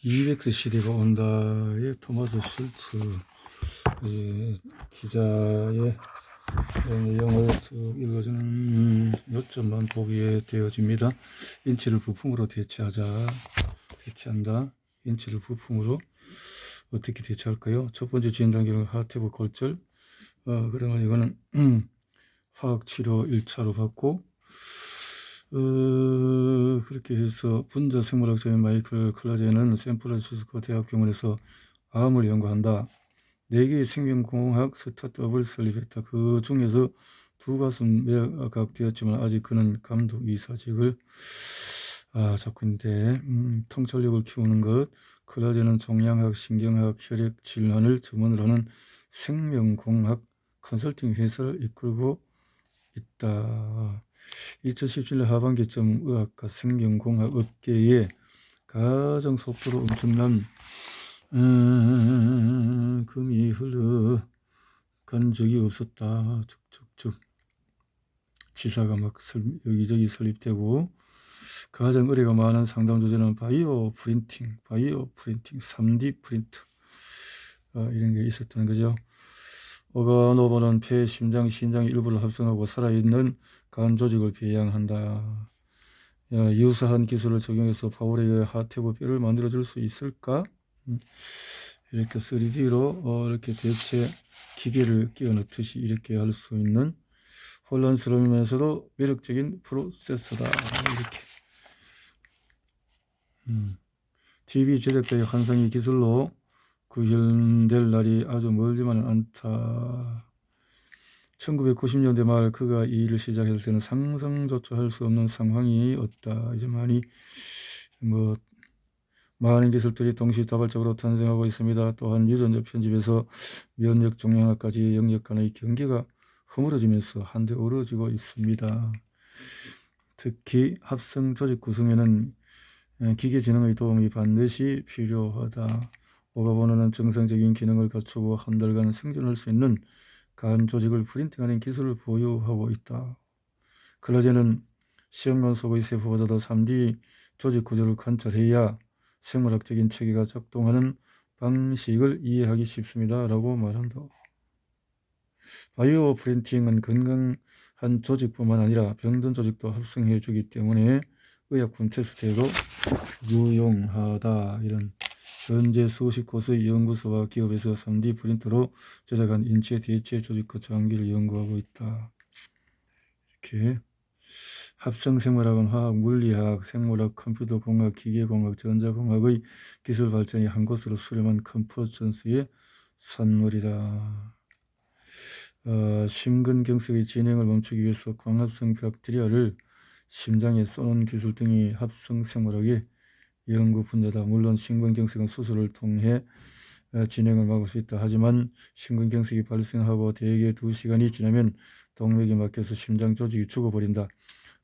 200세 시대가 온다의 토마스 슐츠 기자의 내용을 쭉 읽어주는 요점만 보게 되어집니다. 인치를 부품으로 대체한다. 인치를 부품으로 어떻게 대체할까요? 첫 번째 진행 단계는 하테브 골절. 그러면 이거는 화학치료 1차로 받고, 그렇게 해서 분자 생물학자인 마이클 클라제는 샌프란시스코 대학병원에서 암을 연구한다. 4개의 생명공학 스타트업을 설립했다. 그 중에서 2곳은 매각되었지만 아직 그는 감독 이사직을 잡고 있는데, 통찰력을 키우는 것. 클라제는 종양학, 신경학, 혈액 질환을 전문으로 하는 생명공학 컨설팅 회사를 이끌고 있다. 2017년 하반기쯤 의학과 생명공학 업계에 가장 속도로 엄청난 금이 흘러간 적이 없었다. 쭉쭉쭉 지사가 막 여기저기 설립되고, 가장 의뢰가 많은 상담 주제는 바이오 프린팅, 3D 프린트, 이런 게 있었다는 거죠. 오가노버는 폐, 심장, 신장의 일부를 합성하고 살아있는 간 조직을 배양한다. 유사한 기술을 적용해서 파울에게 하테브 뼈를 만들어줄 수 있을까? 이렇게 3D로 이렇게 대체 기계를 끼워 넣듯이 이렇게 할 수 있는 혼란스러우면서도 매력적인 프로세서다. 이렇게. TV 제작자의 환상의 기술로 구현될 날이 아주 멀지만은 않다. 1990년대 말 그가 이 일을 시작했을 때는 상상조차 할 수 없는 상황이었다. 이제 많은 기술들이 동시다발적으로 탄생하고 있습니다. 또한 유전자 편집에서 면역 종양학까지 영역 간의 경계가 허물어지면서 한데 어우러지고 있습니다. 특히 합성 조직 구성에는 기계지능의 도움이 반드시 필요하다. 오가보노는 정상적인 기능을 갖추고 한 달간 생존할 수 있는 간 조직을 프린팅하는 기술을 보유하고 있다. 클라제는 시험관 속의 세포보다도 3D 조직 구조를 관찰해야 생물학적인 체계가 작동하는 방식을 이해하기 쉽습니다. 라고 말한다. 바이오 프린팅은 건강한 조직뿐만 아니라 병든 조직도 합성해 주기 때문에 의약품 테스트에도 유용하다. 이런 현재 수십 곳의 연구소와 기업에서 3D 프린터로 제작한 인체 대체 조직과 장기를 연구하고 있다. 이렇게 합성생물학은 화학, 물리학, 생물학, 컴퓨터공학, 기계공학, 전자공학의 기술 발전이 한 곳으로 수렴한 컨버전스의 산물이다. 심근경색의 진행을 멈추기 위해서 광합성 박테리아를 심장에 쏘는 기술 등이 합성생물학의 연구 분야다. 물론 심근경색은 수술을 통해 진행을 막을 수 있다. 하지만 심근경색이 발생하고 대개 2시간이 지나면 동맥이 막혀서 심장 조직이 죽어버린다.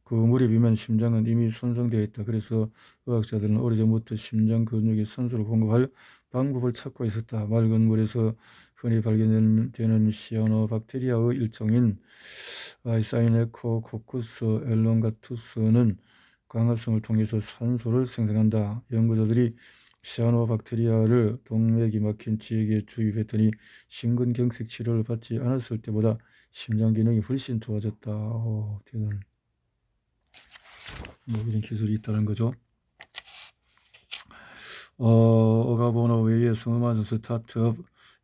그 무렵이면 심장은 이미 손상되어 있다. 그래서 의학자들은 오래전부터 심장 근육에 산소를 공급할 방법을 찾고 있었다. 맑은 물에서 흔히 발견되는 시아노박테리아의 일종인 사이네코코쿠스 엘롱가투스는 광합성을 통해서 산소를 생성한다. 연구자들이 시아노박테리아를 동맥이 막힌 쥐에게 주입했더니 심근경색 치료를 받지 않았을 때보다 심장 기능이 훨씬 좋아졌다. 대단한 이런 기술이 있다는 거죠. 오가보노 외에 수많은 스타트업,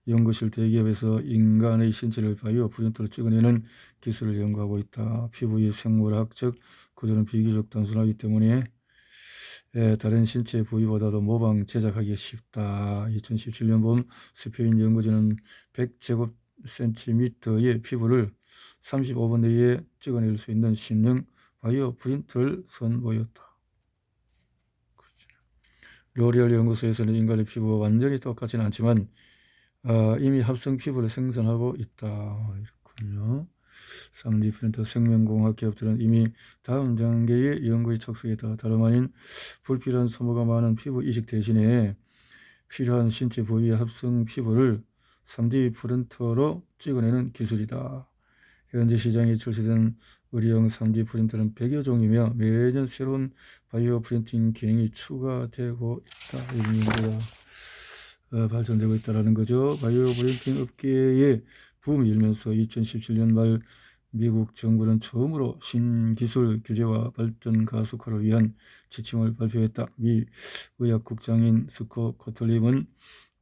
연구실, 대기업에서 인간의 신체를 바이오 프린터로 찍어내는 기술을 연구하고 있다. 피부의 생물학적 구조는 비교적 단순하기 때문에 다른 신체 부위보다도 모방 제작하기 쉽다. 2017년 봄 스페인 연구진은 100제곱센티미터의 피부를 35분 내에 찍어낼 수 있는 신형 바이오 프린터를 선보였다. 로리얼 연구소에서는 인간의 피부와 완전히 똑같지는 않지만 이미 합성 피부를 생산하고 있다. 이렇군요. 3D 프린터 생명공학 기업들은 이미 다음 단계의 연구에 착수했다. 다름 아닌 불필요한 소모가 많은 피부 이식 대신에 필요한 신체 부위의 합성 피부를 3D 프린터로 찍어내는 기술이다. 현재 시장에 출시된 의료용 3D 프린터는 100여 종이며 매년 새로운 바이오 프린팅 기능이 추가되고 있다. 이입니다. 발전되고 있다는 거죠. 바이오 프린팅 업계의 붐이 일면서 2017년 말 미국 정부는 처음으로 신기술 규제와 발전 가속화를 위한 지침을 발표했다. 미 의약국장인 스콧 고틀립은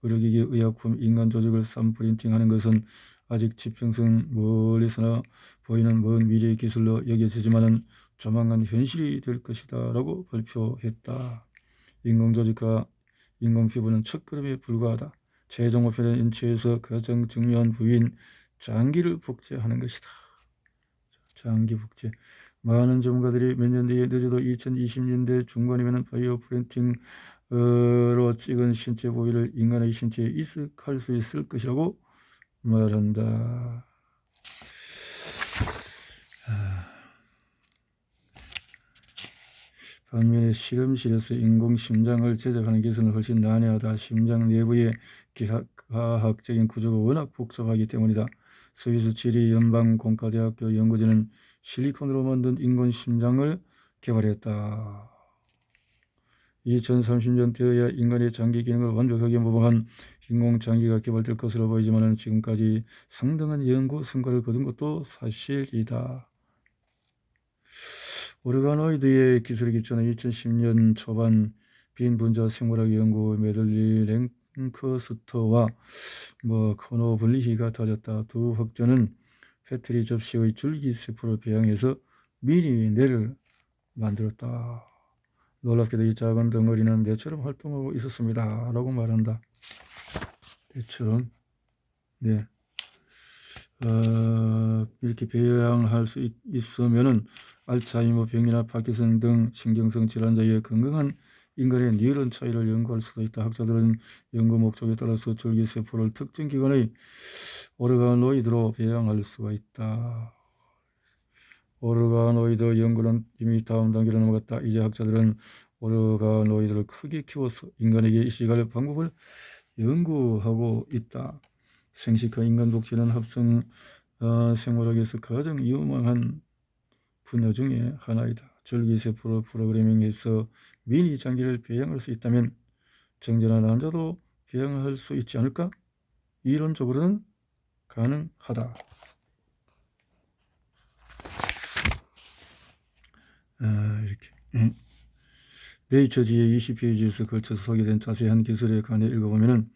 의료기기, 의약품, 인간 조직을 프린팅하는 것은 아직 지평선 멀리서나 보이는 먼 미래의 기술로 여겨지지만은 조만간 현실이 될 것이다 라고 발표했다. 인공조직과 인공피부는 첫걸음에 불과하다. 최종 목표는 인체에서 가장 중요한 부위인 장기를 복제하는 것이다. 장기 복제. 많은 전문가들이 몇 년 뒤에 늦어도 2020년대 중반이면 바이오 프린팅으로 찍은 신체 부위를 인간의 신체에 이식할 수 있을 것이라고 말한다. 반면에 실험실에서 인공 심장을 제작하는 기술은 훨씬 난해하다. 심장 내부의 과학적인 구조가 워낙 복잡하기 때문이다. 스위스 치리 연방공과대학교 연구진은 실리콘으로 만든 인공 심장을 개발했다. 2030년 되어야 인간의 장기 기능을 완벽하게 모방한 인공장기가 개발될 것으로 보이지만 지금까지 상당한 연구 성과를 거둔 것도 사실이다. 오르가노이드의 기술의 기초는 2010년 초반 빈분자 생물학 연구 메들리 랭커스터와 코노 블리히가 다졌다. 두 학자는 페트리 접시의 줄기세포를 배양해서 미니 뇌를 만들었다. 놀랍게도 이 작은 덩어리는 뇌처럼 활동하고 있었습니다. 라고 말한다. 뇌처럼. 네. 이렇게 배양할 수 있으면은 알츠하이머 병이나 파킨슨 등 신경성 질환자의 건강한 인간의 뉴런 차이를 연구할 수도 있다. 학자들은 연구 목적에 따라서 줄기세포를 특정 기관의 오르가노이드로 배양할 수가 있다. 오르가노이드 연구는 이미 다음 단계로 넘어갔다. 이제 학자들은 오르가노이드를 크게 키워서 인간에게 이식할 방법을 연구하고 있다. 생식과 인간 복제는 합성 생물학에서 가장 유망한 분야 중에 하나이다. 줄기세포를 프로그래밍해서 미니 장기를 배양할 수 있다면 정전한 남자도 배양할 수 있지 않을까? 이론적으로는 가능하다. 이렇게 네이처지의 20페이지에서 걸쳐서 소개된 자세한 기술에 관해 읽어보면은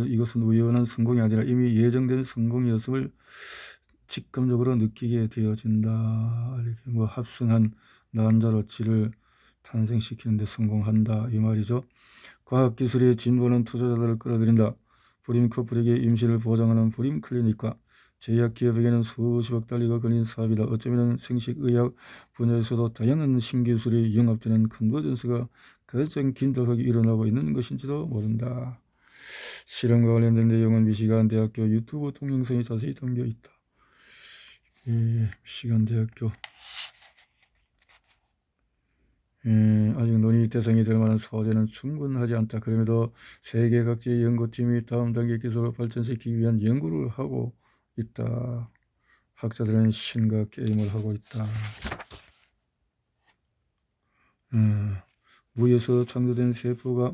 이것은 우연한 성공이 아니라 이미 예정된 성공이었음을 직감적으로 느끼게 되어진다. 이렇게 합성한 난자로치를 탄생시키는 데 성공한다 이 말이죠. 과학기술의 진보는 투자자들을 끌어들인다. 불임 커플에게 임신을 보장하는 불임 클리닉과 제약기업에게는 수십억 달러가 걸린 사업이다. 어쩌면 생식의학 분야에서도 다양한 신기술이 융합되는 컨버전스가 가장 긴박하게 일어나고 있는 것인지도 모른다. 실험과 관련된 내용은 미시간 대학교 유튜브 동영상에 자세히 담겨 있다. 미시간 대학교 아직 논의 대상이 될 만한 소재는 충분하지 않다. 그럼에도 세계 각지의 연구팀이 다음 단계 기술을 발전시키기 위한 연구를 하고 있다. 학자들은 신과 게임을 하고 있다. 무에서 창조된 세포가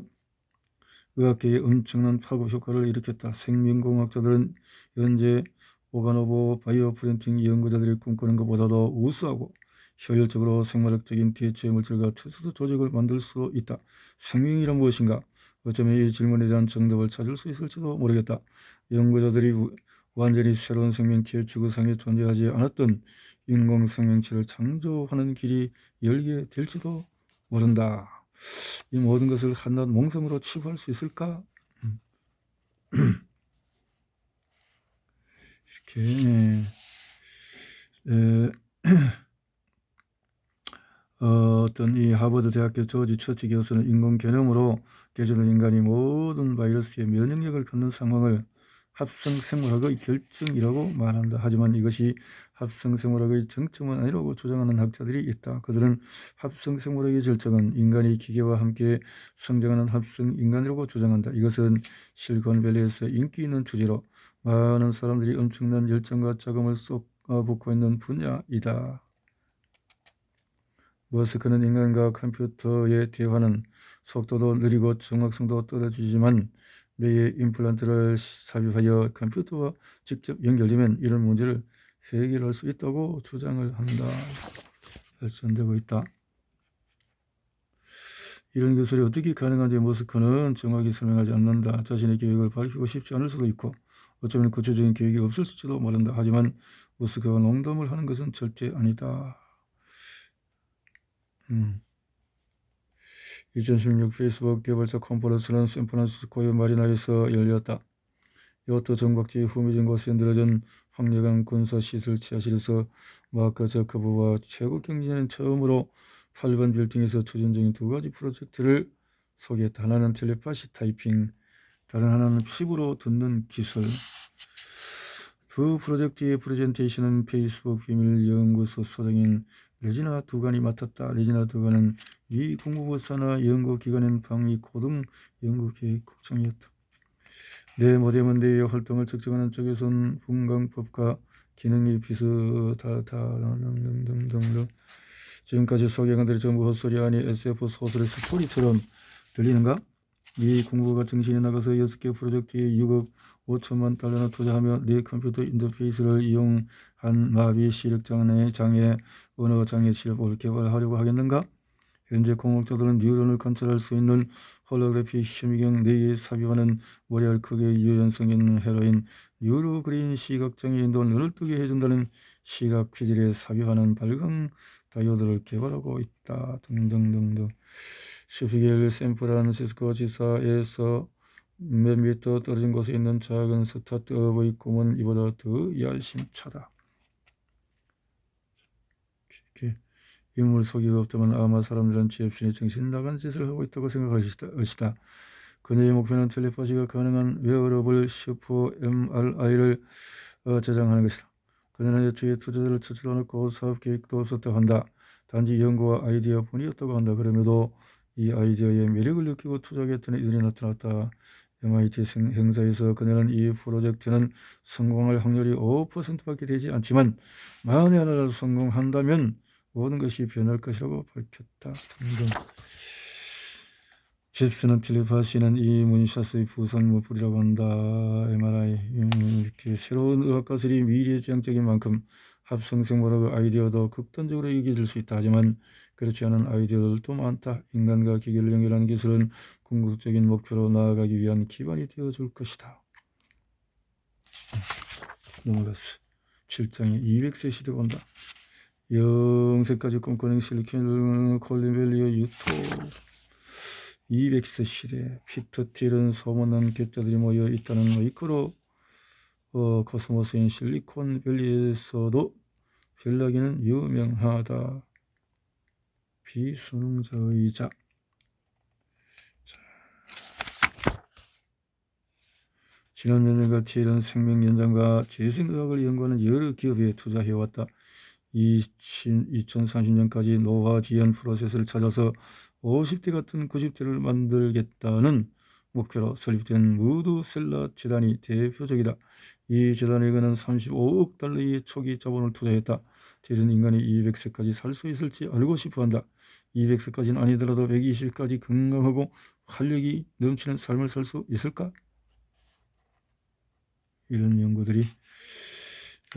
의학계에 엄청난 파급 효과를 일으켰다. 생명공학자들은 현재 오가노보 바이오 프린팅 연구자들이 꿈꾸는 것보다도 우수하고 효율적으로 생물학적인 대체 물질과 특수 조직을 만들 수 있다. 생명이란 무엇인가? 어쩌면 이 질문에 대한 정답을 찾을 수 있을지도 모르겠다. 연구자들이 완전히 새로운 생명체의 지구상에 존재하지 않았던 인공 생명체를 창조하는 길이 열게 될지도 모른다. 이 모든 것을 한낱 몽상으로 치부할 수 있을까? 이렇게 어떤 이 하버드 대학교 조지 처치 교수는 인공 개념으로 개조된 인간이 모든 바이러스에 면역력을 갖는 상황을 합성생물학의 결정이라고 말한다. 하지만 이것이 합성생물학의 정점은 아니라고 주장하는 학자들이 있다. 그들은 합성생물학의 절정은 인간이 기계와 함께 성장하는 합성인간이라고 주장한다. 이것은 실리콘밸리에서 인기 있는 주제로 많은 사람들이 엄청난 열정과 자금을 쏟아붓고 있는 분야이다. 머스크는 인간과 컴퓨터의 대화는 속도도 느리고 정확성도 떨어지지만 뇌에 임플란트를 삽입하여 컴퓨터와 직접 연결되면 이런 문제를 해결할 수 있다고 주장을 한다. 발전되고 있다. 이런 기술이 어떻게 가능한지 머스크는 정확히 설명하지 않는다. 자신의 계획을 밝히고 싶지 않을 수도 있고 어쩌면 구체적인 계획이 없을지도 모른다. 하지만 머스크가 농담을 하는 것은 절대 아니다. 2016 페이스북 개발자 컨퍼런스는 샌프란시스코의 마리나에서 열렸다. 요트 정박지 후미진 곳에 늘어진 황량한 군사시설 지하실에서 마크 저커버와 최고 경제는 처음으로 8번 빌딩에서 추진 중인 두 가지 프로젝트를 소개했다. 하나는 텔레파시 타이핑, 다른 하나는 피부로 듣는 기술. 두 프로젝트의 프레젠테이션은 페이스북 비밀연구소 소장인 레지나 두간이 맡았다. 레지나 두간은 미 국무부 산하 연구기관인 방위 고등 연구계획국장이었다. 내 모델은 내의 활동을 측정하는 쪽에선 분광법과 기능이 비슷하다 등등등. 지금까지 소개한 것들이 전부 헛소리 아니 SF 소설의 스토리처럼 들리는가? 미 국무부가 정신이 나가서 6개 프로젝트에 6억 5천만 달러나 투자하며 내 컴퓨터 인터페이스를 이용한 마비 시력장애 언어 장애 치료법을 개발하려고 하겠는가? 현재 공학자들은 뉴런을 관찰할 수 있는 홀로그래피 현미경 뇌에 삽입하는 머리알 크기의 유연성 있는 헤로인 뉴로그린 시각장애인도 눈을 뜨게 해준다는 시각 퀴즈에 삽입하는 발광 다이오드를 개발하고 있다. 등등등등. 슈피겔 샌프란시스코 지사에서 몇 미터 떨어진 곳에 있는 작은 스타트업의 꿈은 이보다 더 야심차다. 인물 소개가 없다면 아마 사람들은 제프슨이 정신 나간 짓을 하고 있다고 생각할 것이다. 그녀의 목표는 텔레파시가 가능한 웨어러블 슈퍼 MRI를 제작하는 것이다. 그녀는 여초에 투자자를 추출해놓고 사업 계획도 없었다고 한다. 단지 연구와 아이디어뿐이었다고 한다. 그럼에도 이 아이디어의 매력을 느끼고 투자하겠다는 이들이 나타났다. MIT 행사에서 그녀는 이 프로젝트는 성공할 확률이 5%밖에 되지 않지만 만에 하나라도 성공한다면 모든 것이 변할 것이라고 밝혔다. 등등. 잽스는 텔레파시는 이 문샷의 부산물이라고 한다. MRI 이렇게 새로운 의학가설이 미래지향적인 만큼 합성생물학의 아이디어도 극단적으로 이겨질 수 있다. 하지만 그렇지 않은 아이디어들도 많다. 인간과 기계를 연결하는 기술은 궁극적인 목표로 나아가기 위한 기반이 되어줄 것이다. 넘어갔어. 7장에 200세 시대가 온다. 영세까지 꿈꾸는 실리콘밸리의 유토 200세 시대. 피터 틸은 소문난 괴짜들이 모여 있다는 의크로 코스모스인 실리콘밸리에서도 별나기는 유명하다. 비수능자의자. 지난 몇 년간 틸은 생명 연장과 재생의학을 연구하는 여러 기업에 투자해왔다. 2030년까지 노화 지연 프로세스를 찾아서 50대 같은 90대를 만들겠다는 목표로 설립된 무드 셀라 재단이 대표적이다. 이 재단에 그는 35억 달러의 초기 자본을 투자했다. 틸은 인간이 200세까지 살 수 있을지 알고 싶어한다. 200세까지는 아니더라도 120까지 건강하고 활력이 넘치는 삶을 살 수 있을까? 이런 연구들이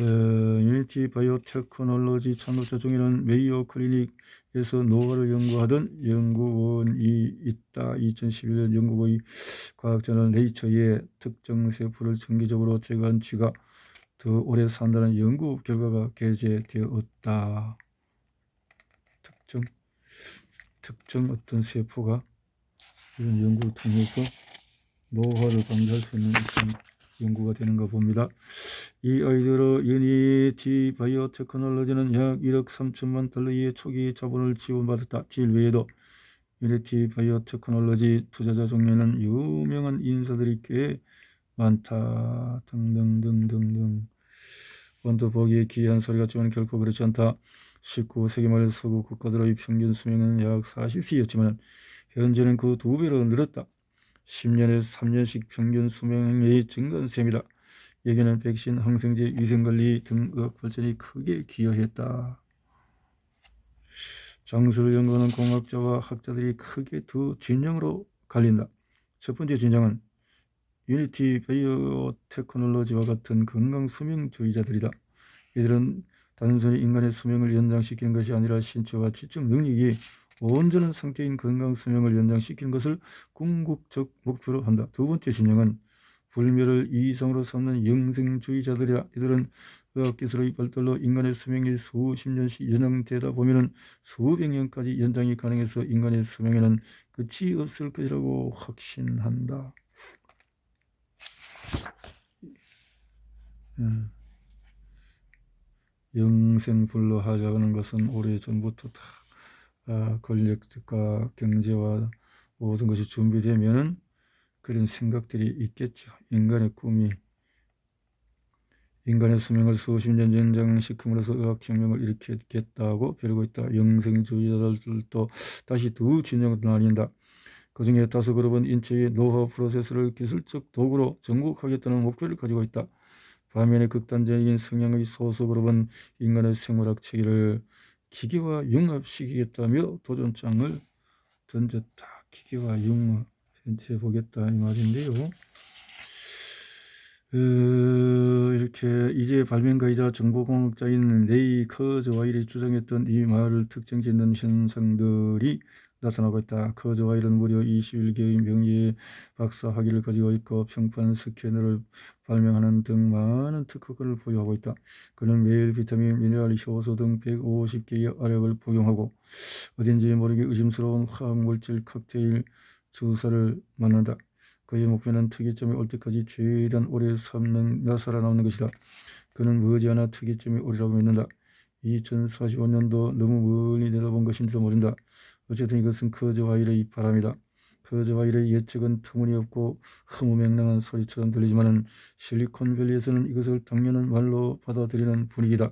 유니티 바이오테크놀로지 창업자 중에는 메이오 클리닉에서 노화를 연구하던 연구원이 있다. 2011년 영국의 과학저널 네이처에 특정 세포를 정기적으로 제거한 쥐가 더 오래 산다는 연구 결과가 게재되었다. 특정 어떤 세포가 이런 연구를 통해서 노화를 방지할 수 있는 연구가 되는가 봅니다. 이 아이디어로 유니티 바이오테크놀로지는 약 1억 3천만 달러의 초기 자본을 지원받았다. 틸 외에도 유니티 바이오테크놀로지 투자자 중에는 유명한 인사들이 꽤 많다 등등등등등. 언뜻 보기에 기이한 소리 같지만 결코 그렇지 않다. 19세기 말 서구 국가들의 평균 수명은 약 40세였지만 현재는 그 2배로 늘었다. 10년에 3년씩 평균 수명이 증가한 셈이다. 여기는 백신, 항생제, 위생관리 등 의학 발전이 크게 기여했다. 장수를 연구하는 공학자와 학자들이 크게 두 진영으로 갈린다. 첫 번째 진영은 유니티 바이오테크놀로지와 같은 건강수명주의자들이다. 이들은 단순히 인간의 수명을 연장시키는 것이 아니라 신체와 지적 능력이 온전한 상태인 건강수명을 연장시키는 것을 궁극적 목표로 한다. 두 번째 진영은 불멸을 이상으로 삼는 영생주의자들이다. 이들은 의학기술의 발달로 인간의 수명이 수십 년씩 연장되다 보면 수백 년까지 연장이 가능해서 인간의 수명에는 끝이 없을 것이라고 확신한다. 영생불로하자는 것은 오래전부터 다 권력과 경제와 모든 것이 준비되면은 그런 생각들이 있겠죠. 인간의 꿈이 인간의 수명을 수십 년 연장시킴으로써 의학혁명을 일으키겠다고 벼르고 있다. 영생주의자들도 다시 두 진영으로 나뉜다. 그 중에 다수 그룹은 인체의 노화 프로세스를 기술적 도구로 정복하겠다는 목표를 가지고 있다. 반면에 극단적인 성향의 소수 그룹은 인간의 생물학 체계를 기계와 융합시키겠다며 도전장을 던졌다. 기계와 융합 해보겠다 이 말인데요. 이렇게 이제 발명가이자 정보공학자인 레이 커즈와일이 주장했던 이 말을 특징짓는 현상들이 나타나고 있다. 커즈와일은 무려 21개의 명예의 박사 학위를 가지고 있고 평판 스캐너를 발명하는 등 많은 특허권을 보유하고 있다. 그는 매일 비타민, 미네랄, 효소 등 150개의 알약을 복용하고 어딘지 모르게 의심스러운 화학물질 칵테일 주사를 맞는다. 그의 목표는 특이점이 올 때까지 최대한 오래 살아남는 것이다. 그는 머지않아 특이점이 오리라고 믿는다. 2045년도 너무 멀리 내다본 것인지도 모른다. 어쨌든 이것은 커즈와일의 바람이다. 커즈와일의 예측은 터무니없고 허무맹랑한 소리처럼 들리지만 실리콘밸리에서는 이것을 당연한 말로 받아들이는 분위기다.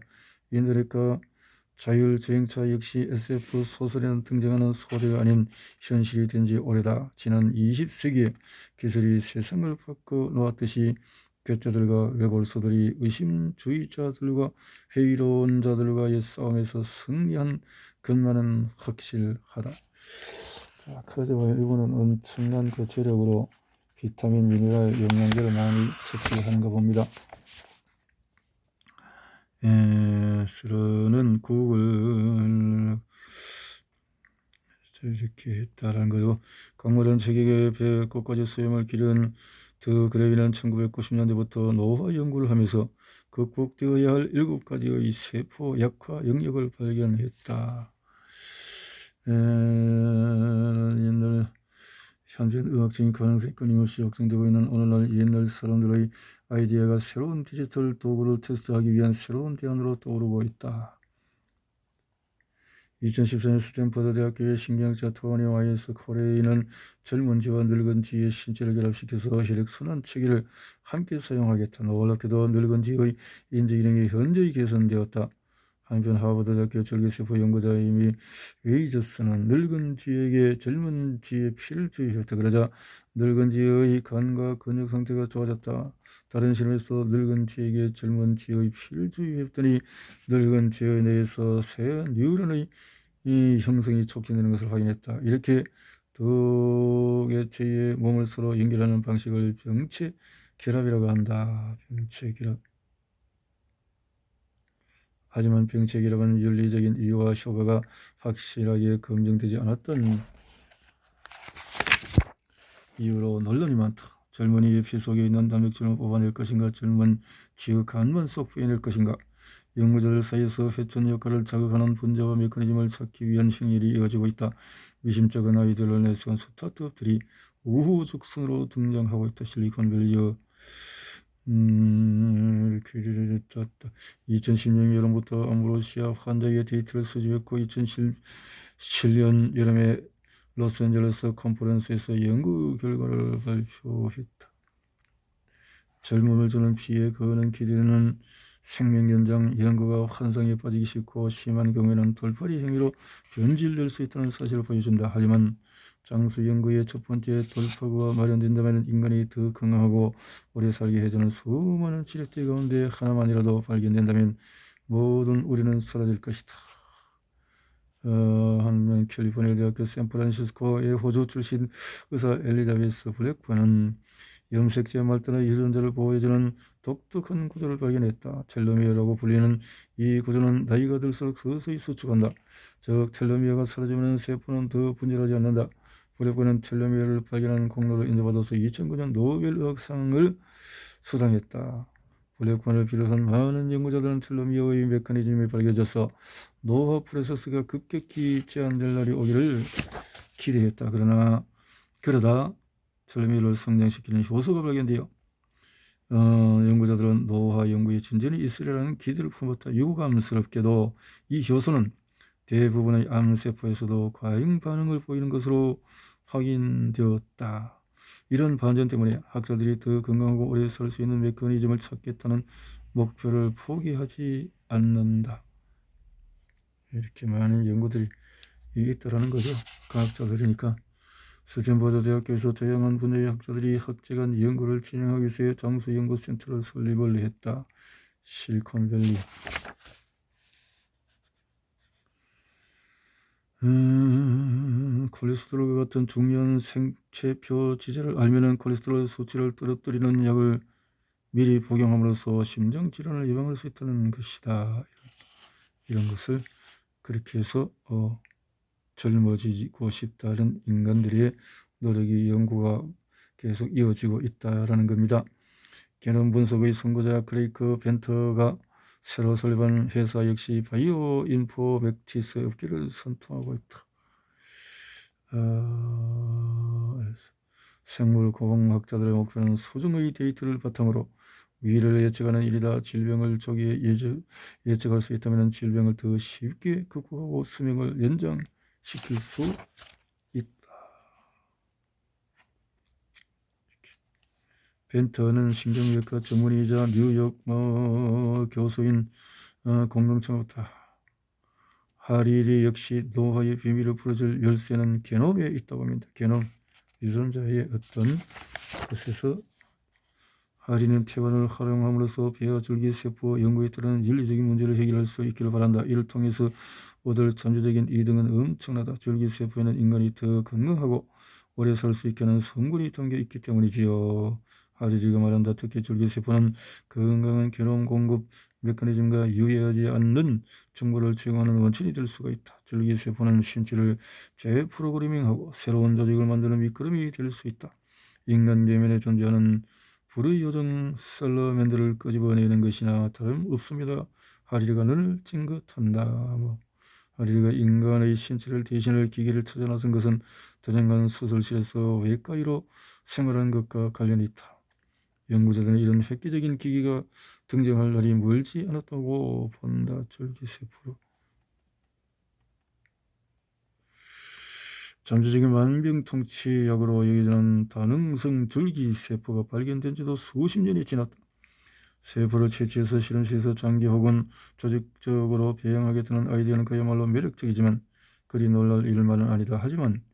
인터넷과 자율주행차 역시 SF 소설에는 등장하는 소재가 아닌 현실이 된 지 오래다. 지난 20세기에 기술이 세상을 바꿔 놓았듯이 괴짜들과 외골수들이 의심주의자들과 회의론자들과의 싸움에서 승리한 것만은 확실하다. 자, 커즈와 일본은 엄청난 그 재력으로 비타민, 미네랄, 영양제를 많이 섭취하는가 봅니다. 스르는 국을 이렇게 했다라는 거죠. 강물은 세계 배 끝까지 수염을 기른 더 그레이는 1990년대부터 노화 연구를 하면서 극복되어야 할 7가지의 세포 약화 영역을 발견했다. 옛날 현재 의학적인 가능성이 끊임없이 확장되고 있는 오늘날 옛날 사람들의 아이디어가 새로운 디지털 도구를 테스트하기 위한 새로운 대안으로 떠오르고 있다. 2014년 스탠퍼드 대학교의 신경학자 토니 와이스 코레이는 젊은 쥐와 늙은 쥐의 신체를 결합시켜서 혈액순환 체계를 함께 사용하겠다. 놀랍게도 늙은 쥐의 인지기능이 현저히 개선되었다. 한편 하버드 대학교 절개세포 연구자 이미 웨이저스는 늙은 쥐에게 젊은 쥐의 피를 주입했다. 그러자 늙은 쥐의 간과 근육 상태가 좋아졌다. 다른 실험에서 늙은 쥐에게 젊은 쥐의 피를 주입했더니 늙은 쥐의 뇌에서 새 뉴런의 형성이 촉진되는 것을 확인했다. 이렇게 두 개체의 몸을 서로 연결하는 방식을 병체 결합이라고 한다. 병체 결합. 하지만 병체 결합은 윤리적인 이유와 효과가 확실하게 검증되지 않았던 이유로 논란이 많다. 젊은이의 피 속에 있는 단백질을 뽑아낼 것인가, 젊은 쥐의 간만 쏙 빼낼 것인가. 연구자들 사이에서 회전 역할을 자극하는 분자와 메커니즘을 찾기 위한 행렬이 이어지고 있다. 미심쩍은 아이디어를 내세운 스타트업들이 우후죽순으로 등장하고 있다. 실리콘밸리의 이렇게 2010년 여름부터 암브로시아 환자의 데이터를 수집했고 2017년 여름에 로스앤젤레스 컨퍼런스에서 연구 결과를 발표했다. 젊음을 주는 피에 그는 기대는 생명연장, 연구가 환상에 빠지기 싫고 심한 경우에는 돌팔이 행위로 변질될 수 있다는 사실을 보여준다. 하지만 장수 연구의 첫 번째 돌파구가 마련된다면 인간이 더 건강하고 오래 살게 해주는 수많은 치료제 가운데 하나만이라도 발견된다면 모든 우리는 사라질 것이다. 한 캘리포니아 대학교 샌프란시스코의 호주 출신 의사 엘리자베스 블랙번은 염색체 말단의 유전자를 보호해주는 독특한 구조를 발견했다. 텔로미어라고 불리는 이 구조는 나이가 들수록 서서히 수축한다. 즉 텔로미어가 사라지면 세포는 더 분절하지 않는다. 블랙번은 텔로미어를 발견한 공로로 인정받아서 2009년 노벨의학상을 수상했다. 블랙번을 비롯한 많은 연구자들은 텔로미어의 메커니즘이 밝혀져서 노화 프로세스가 급격히 제한될 날이 오기를 기대했다. 그러다 텔로미어를 성장시키는 효소가 발견되어 연구자들은 노화 연구에 진전이 있으리라는 기대를 품었다. 유감스럽게도 이 효소는 대부분의 암세포에서도 과잉 반응을 보이는 것으로 확인되었다. 이런 반전 때문에 학자들이 더 건강하고 오래 살 수 있는 메커니즘을 찾겠다는 목표를 포기하지 않는다. 이렇게 많은 연구들이 있다라는 거죠. 과학자들이니까. 스탠퍼드 대학교에서 다양한 분야의 학자들이 학제간 연구를 진행하기 위해 장수연구센터를 설립을 했다. 실리콘밸리. 콜레스테롤과 같은 중요한 생체표 지제를 알면은 콜레스테롤 수치를 떨어뜨리는 약을 미리 복용함으로써 심장질환을 예방할 수 있다는 것이다. 이런 것을 그렇게 해서 젊어지고 싶다는 인간들의 노력이 연구가 계속 이어지고 있다라는 겁니다. 게놈 분석의 선구자 크레이크 벤터가 새로 설립한 회사 역시 바이오 인포맥티스 업계를 선통하고 있다. 생물 공학자들의 목표는 소중의 데이터를 바탕으로 위를 예측하는 일이다. 질병을 조기에 예측할 수 있다면 질병을 더 쉽게 극복하고 수명을 연장시킬 수 있다. 벤터는 신경외과 전문의이자 뉴욕 교수인 공동창업자 하리리 역시 노화의 비밀을 풀어줄 열쇠는 게놈에 있다고 합니다. 게놈, 유전자의 어떤 것에서 하리는 태반을 활용함으로써 폐와 줄기세포 연구에 따른 윤리적인 문제를 해결할 수 있기를 바란다. 이를 통해서 얻을 잠재적인 이득은 엄청나다. 줄기세포에는 인간이 더 건강하고 오래 살 수 있게 하는 성분이 담겨 있기 때문이지요. 하리리가 말한다. 특히 줄기세포는 건강한 게놈 공급 메커니즘과 유해하지 않는 정보를 제공하는 원천이 될 수가 있다. 줄기세포는 신체를 재프로그래밍하고 새로운 조직을 만드는 밑거름이 될 수 있다. 인간 내면에 존재하는 불의 요정 셀러맨들을 끄집어내는 것이나 다름없습니다. 하리리가 늘 찡긋한다. 하리리가 인간의 신체를 대신할 기계를 찾아 나선 것은 도장관 수술실에서 외과의로 생활한 것과 관련이 있다. 연구자들은 이런 획기적인 기기가 등장할 날이 멀지 않았다고 본다. 줄기세포로. 잠재적인 만병통치약으로 여겨지는 다능성 줄기세포가 발견된 지도 수십 년이 지났다. 세포를 채취해서 실험실에서 장기 혹은 조직적으로 배양하겠다는 아이디어는 그야말로 매력적이지만 그리 놀랄 일만은 아니다. 하지만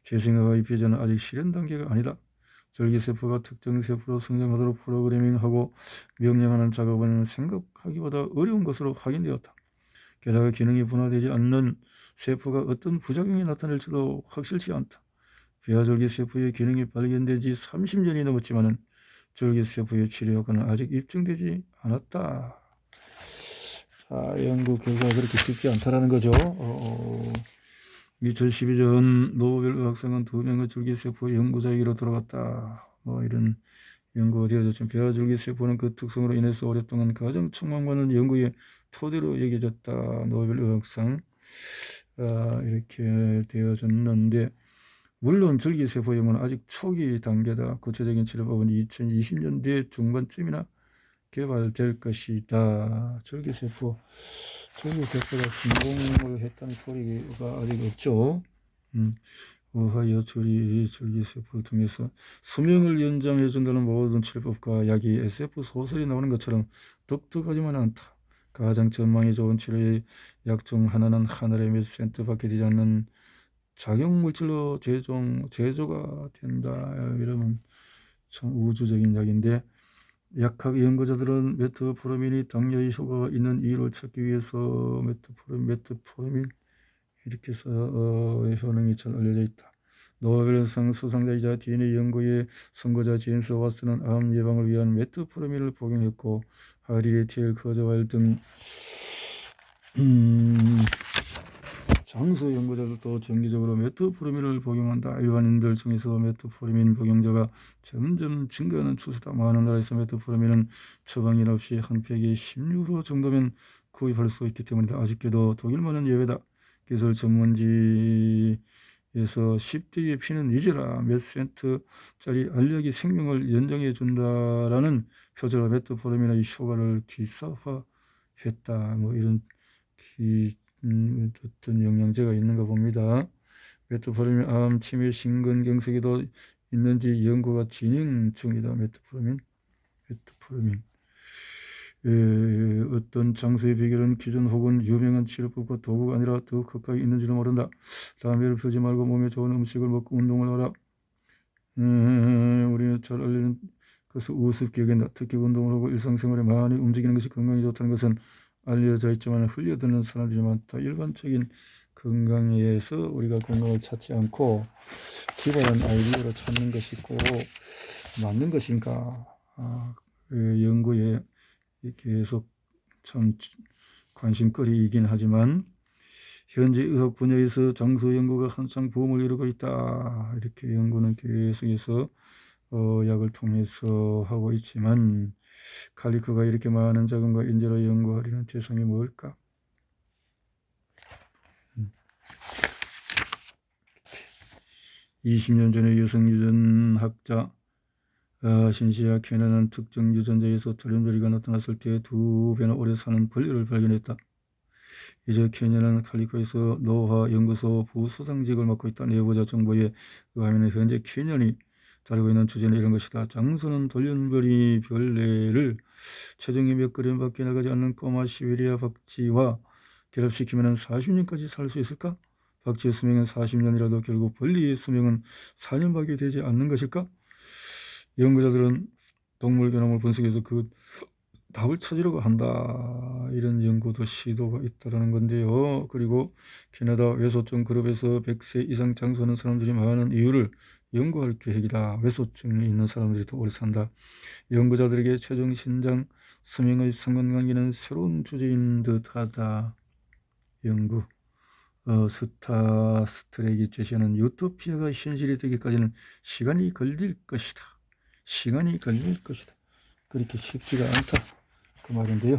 재생학과 입혀자는 아직 실현 단계가 아니다. 줄기세포가 특정 세포로 성장하도록 프로그래밍하고 명령하는 작업은 생각하기보다 어려운 것으로 확인되었다. 게다가 기능이 분화되지 않는 세포가 어떤 부작용이 나타낼지도 확실치 않다. 배아줄기세포의 기능이 발견된 지 30년이 넘었지만 줄기세포의 치료 효과는 아직 입증되지 않았다. 자, 연구 결과가 그렇게 쉽지 않다라는 거죠. 2012년 노벨의학상은 2명의 줄기세포 연구자에게로 돌아갔다. 이런 연구가 되어졌죠. 배아줄기세포는 그 특성으로 인해서 오랫동안 가장 촉망받는 연구의 토대로 여겨졌다. 노벨의학상 이렇게 되어졌는데 물론 줄기세포 연구는 아직 초기 단계다. 구체적인 치료법은 2020년대 중반쯤이나 개발될 것이다. 줄기세포가 성공을 했다는 소리가 아직 없죠. 의하여 줄기세포를 통해서 수명을 연장해 준다는 모든 치료법과 약이 SF 소설이 나오는 것처럼 독특하지만 않다. 가장 전망이 좋은 치료의 약 중 하나는 하늘의 몇 센트 밖에 되지 않는 작용물질로 제조가 된다. 이러면 참 우주적인 약인데, 약학 연구자들은 메트포르민이 당뇨의 효과가 있는 이유를 찾기 위해서 메트포르민 이렇게 해서 효능이 잘 알려져 있다. 노벨상 수상자이자 DNA 연구의 선구자 제임스 왓슨은 암 예방을 위한 메트포르민을 복용했고, 하리 테일 커즈와일 등 장수 연구자들도 정기적으로 메트포르민을 복용한다. 일반인들 중에서 메트포르민 복용자가 점점 증가하는 추세다. 많은 나라에서 메트포르민은 처방일 없이 한 팩에 10유로 정도면 구입할 수 있기 때문이다. 아쉽게도 독일만은 예외다. 기술 전문지에서 10대의 피는 잊으라. 몇 센트짜리 알약이 생명을 연장해 준다라는 표절로 메트포르민의 효과를 기사화했다. 뭐 이런 어떤 영양제가 있는가 봅니다. 메트포르민 암, 치매, 심근경색에도 있는지 연구가 진행 중이다. 메트포르민. 어떤 장소의 비결은 기존 혹은 유명한 치료법과 도구가 아니라 더 가까이 있는지도 모른다. 담배를 피우지 말고 몸에 좋은 음식을 먹고 운동을 하라. 우리는 잘 알려진 것을 우습게 여긴다. 특히 운동을 하고 일상생활에 많이 움직이는 것이 건강에 좋다는 것은 알려져 있지만 흘려드는 사람들이 많다. 일반적인 건강에서 우리가 건강을 찾지 않고 기발한 아이디어를 찾는 것이 꼭 맞는 것인가? 연구에 계속 참 관심거리이긴 하지만 현재 의학 분야에서 장수 연구가 한창 붐을 이루고 있다. 이렇게 연구는 계속해서 약을 통해서 하고 있지만, 칼리커가 이렇게 많은 자금과 인재로 연구하려는 대상이 뭘까? 20년 전에 여성 유전학자 신시아 케네는 특정 유전자에서 돌연변이가 나타났을 때 2배나 오래 사는 벌레를 발견했다. 이제 케냐는 칼리코에서 노화 연구소 부소장직을 맡고 있다. 내부자 정보에 의하면 현재 케냐이 다루고 있는 주제는 이런 것이다. 장수는 돌연변이 벌레를 체중이 몇 그램밖에 나가지 않는 꼬마 시베리아 박쥐와 결합시키면 40년까지 살 수 있을까? 박쥐의 수명은 40년이라도 결국 벌레의 수명은 4년밖에 되지 않는 것일까? 연구자들은 동물 게놈을 분석해서 그 답을 찾으려고 한다. 이런 연구도 시도가 있다는 건데요. 그리고 캐나다 외소증 그룹에서 100세 이상 장수하는 사람들이 많은 이유를 연구할 계획이다. 외소증이 있는 사람들이 더 오래 산다. 연구자들에게 최종 신장 수명의 상관관계는 새로운 주제인 듯하다. 연구 스타스트랙이 제시하는 유토피아가 현실이 되기까지는 시간이 걸릴 것이다. 그렇게 쉽지가 않다. 그 말인데요.